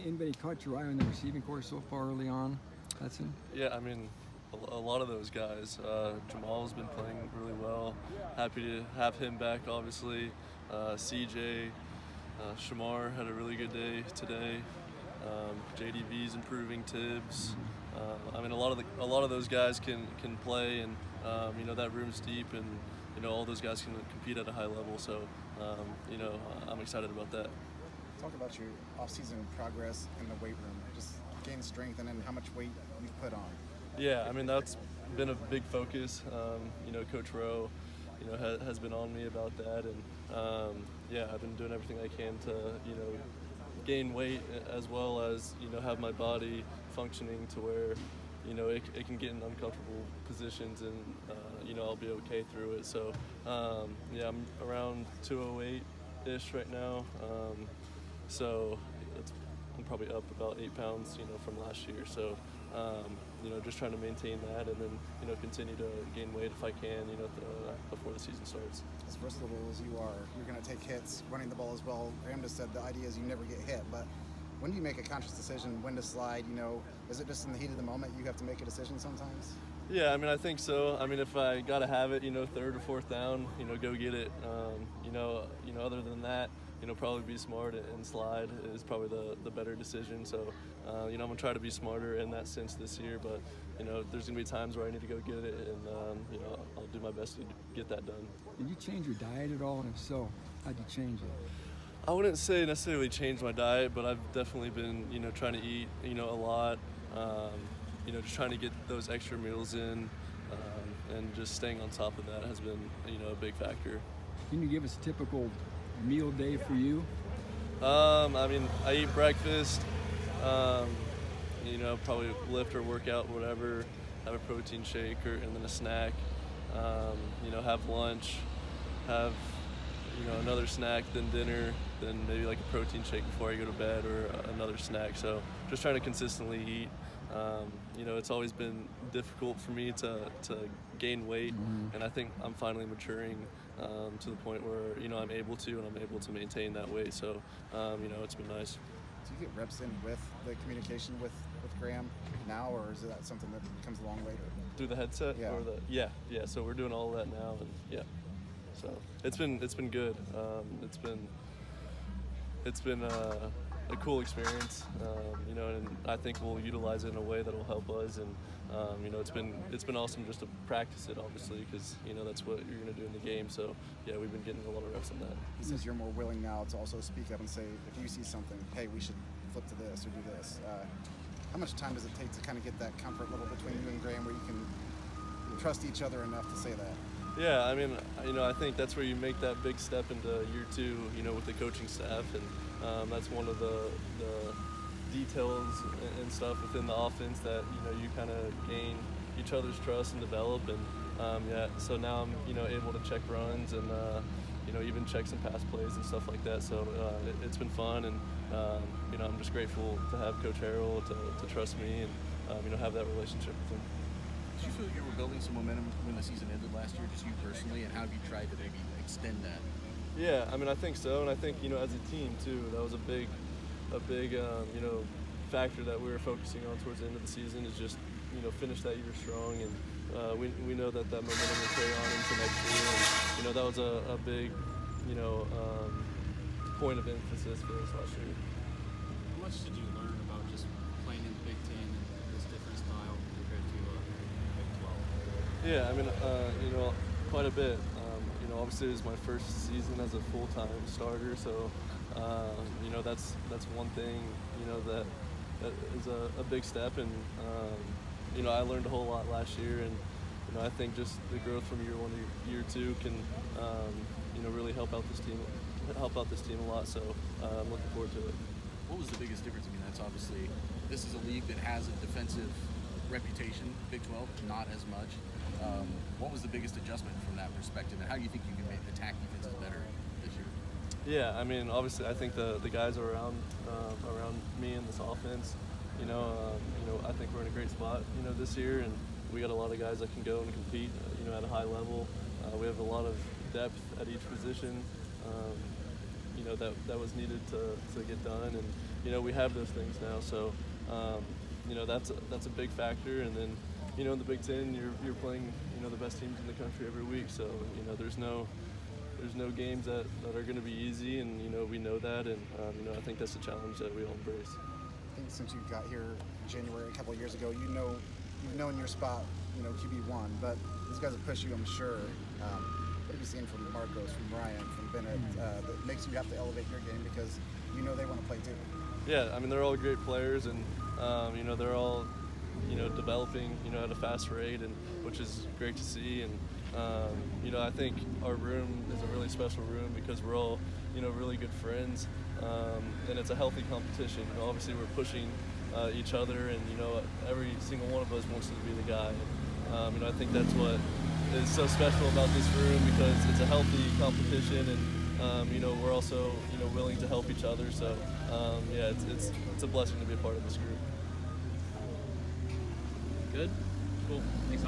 Anybody caught your eye on the receiving corps so far early on, Hudson? Yeah, I mean, a lot of those guys. Jamal's been playing really well. Happy to have him back, obviously. CJ, Shamar had a really good day today. JDV's improving. Tibbs. I mean, a lot of those guys can play, and that room's deep, and all those guys can compete at a high level. So I'm excited about that. Talk about your off-season progress in the weight room. Just gain strength, and then how much weight you've put on. Yeah, I mean, that's been a big focus. Coach Rowe, has been on me about that, and I've been doing everything I can to gain weight, as well as have my body functioning to where it can get in uncomfortable positions, and I'll be okay through it. So I'm around 208-ish right now. So I'm probably up about 8 pounds from last year. So just trying to maintain that, and then continue to gain weight if I can before the season starts. As versatile as you are, you're going to take hits running the ball as well. Graham just said the idea is you never get hit, but when do you make a conscious decision when to slide? Is it just in the heat of the moment you have to make a decision sometimes? Yeah, I mean, I think so. I mean, if I gotta have it, third or fourth down, go get it. Other than that, probably be smart and slide is probably the better decision. So, I'm gonna try to be smarter in that sense this year. But there's gonna be times where I need to go get it, and I'll do my best to get that done. Did you change your diet at all? And if so, how'd you change it? I wouldn't say necessarily change my diet, but I've definitely been, trying to eat, a lot. Just trying to get those extra meals in, and just staying on top of that has been, a big factor. Can you give us a typical meal day for you? I mean, I eat breakfast, probably lift or work out, whatever, have a protein shake and then a snack, have lunch, have, another snack, then dinner, then maybe like a protein shake before I go to bed, or another snack. So just trying to consistently eat. It's always been difficult for me to gain weight, and I think I'm finally maturing to the point where I'm able to, and I'm able to maintain that weight. So it's been nice. Do you get reps in with the communication with Graham now, or is that something that comes along later? Through the headset? Yeah. Yeah. So we're doing all of that now, and yeah. So it's been good. It's been a cool experience, and I think we'll utilize it in a way that will help us. And it's been awesome just to practice it, obviously, because that's what you're going to do in the game. So yeah, we've been getting a lot of reps on that. He says you're more willing now to also speak up and say, if you see something, hey, we should flip to this or do this. How much time does it take to kind of get that comfort level between you and Graham, where you can trust each other enough to say that? Yeah, I mean, I think that's where you make that big step into year 2, with the coaching staff, and that's one of the details and stuff within the offense that you kind of gain each other's trust and develop. And so now I'm able to check runs and even check some pass plays and stuff like that. So it's been fun, and I'm just grateful to have Coach Harrell to trust me and have that relationship with him. Did you feel like you were building some momentum when the season ended last year, just you personally, and how have you tried to maybe extend that? Yeah, I mean, I think so, and I think as a team too, that was a big factor that we were focusing on towards the end of the season, is just finish that year strong, and we know that momentum will carry on into next year, and that was a big point of emphasis for us last year. How much did you learn about just playing in the Big Ten and this different style compared to Big 12? Yeah, I mean, quite a bit. Obviously it was my first season as a full-time starter, so that's one thing that is a big step, and I learned a whole lot last year, and I think just the growth from year 1 to year 2 can really help out this team a lot. So I'm looking forward to it. What was the biggest difference? I mean, that's obviously, this is a league that has a defensive reputation. Big 12, not as much. What was the biggest adjustment from that perspective, and how do you think you can make attack defenses better this year? Yeah, I mean, obviously, I think the guys around me in this offense, I think we're in a great spot, this year, and we got a lot of guys that can go and compete, at a high level. We have a lot of depth at each position. you know, that was needed to get done, and you know, we have those things now. So you know, that's a big factor. And then, you know, in the Big Ten, you're playing, you know, the best teams in the country every week. So, you know, there's no games that are going to be easy, and you know, we know that, and you know, I think that's a challenge that we all embrace. I think since you got here in January a couple of years ago, you've known your spot, you know, QB1, but these guys have pushed you, I'm sure. What have you seen from Marcos, from Ryan, from Bennett, that makes you have to elevate your game because you know they want to play too? Yeah, I mean, they're all great players, and you know, they're all, you know, developing, you know, at a fast rate, and which is great to see. And you know, I think our room is a really special room because we're all, you know, really good friends, and it's a healthy competition. You know, obviously we're pushing each other, and you know, every single one of us wants to be the guy. You know, I think that's what is so special about this room, because it's a healthy competition, and you know, we're also, you know, willing to help each other. So yeah, it's a blessing to be a part of this group. Good? Cool. Thanks, Hudson.